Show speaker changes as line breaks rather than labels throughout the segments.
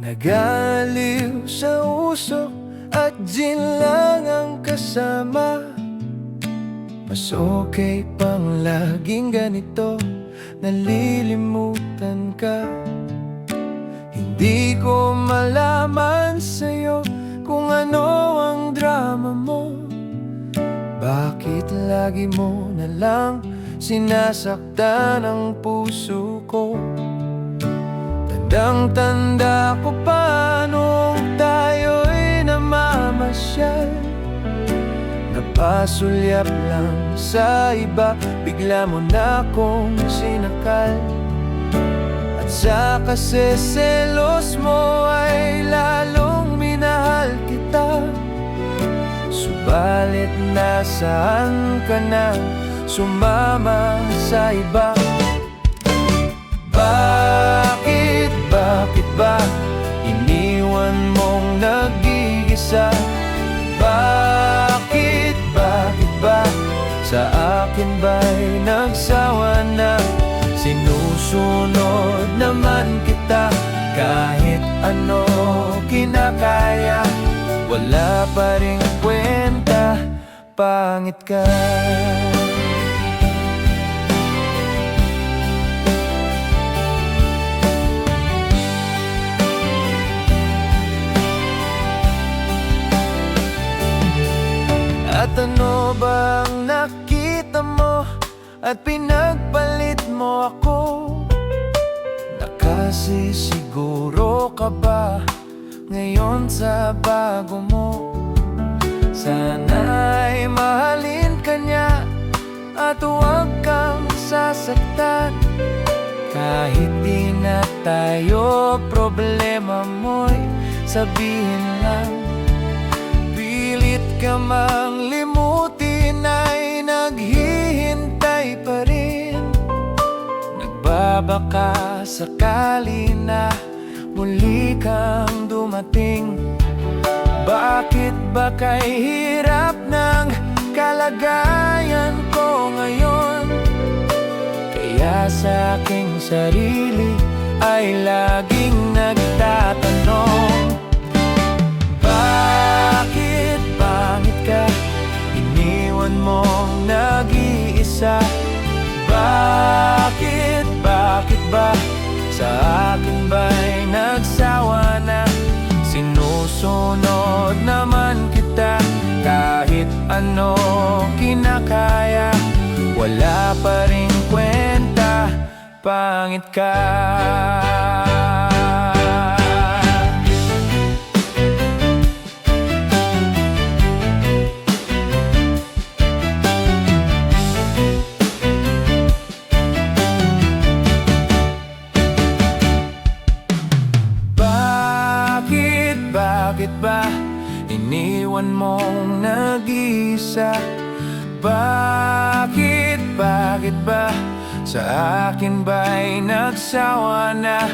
Nagaliw sa usok at gin lang ang kasama. Mas okay pang laging ganito, nalilimutan ka. Hindi ko malaman sa'yo kung ano ang drama mo. Bakit lagi mo na lang sinasaktan ang puso ko? Tandang-tanda ko pa nung tayo'y namamasyal. Napasulyap lang sa iba, bigla mo na akong sinakal. At sa kaseselos mo ay lalong minahal kita. Subalit nasaan ka na, sumama sa iba? Bakit ba iniwan mong nag-iisa? Bakit ba sa akin ba'y nagsawa na? Sinusunod naman kita, kahit ano kinakaya. Wala pa ring kwenta, pangit ka. At ano bang nakita mo at pinagpalit mo ako? Nakasisiguro ka ba ngayon sa bago mo? Sana'y mahalin ka niya at huwag kang sasaktan. Kahit di na tayo, problema mo'y sabihin lang. Pilit ka mang limutin ay naghihintay pa rin. Nagbabaka sakali na muli kang dumating. Bakit ba kay hirap ng kalagayan ko ngayon? Kaya sa aking sarili ay laging nagtatanong, Bakit ka iniwan mong nag-iisa? Bakit ba sa akin ba'y nagsawa na? Sinusunod naman kita, kahit ano kinakaya. Wala pa ring kwenta, pangit ka. Bakit ba iniwan mong nag-iisa? Bakit ba sa akin ba'y nagsawa na?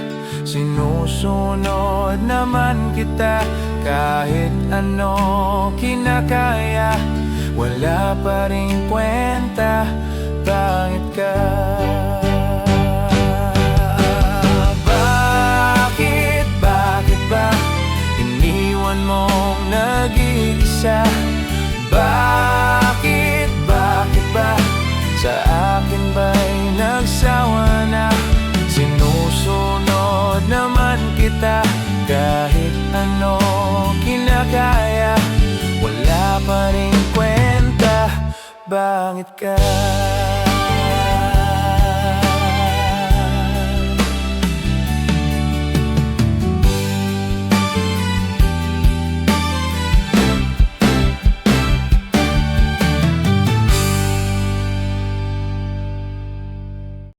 Sinusunod naman kita, kahit ano kinakaya. Wala pa ring kwenta, pangit ka. Bakit ba iniwan mong nag-iisa? Bakit ba sa akin ba'y nagsawa na? Sinusunod naman kita, kahit ano kinakaya. Wala pa ring kwenta, bakit ka?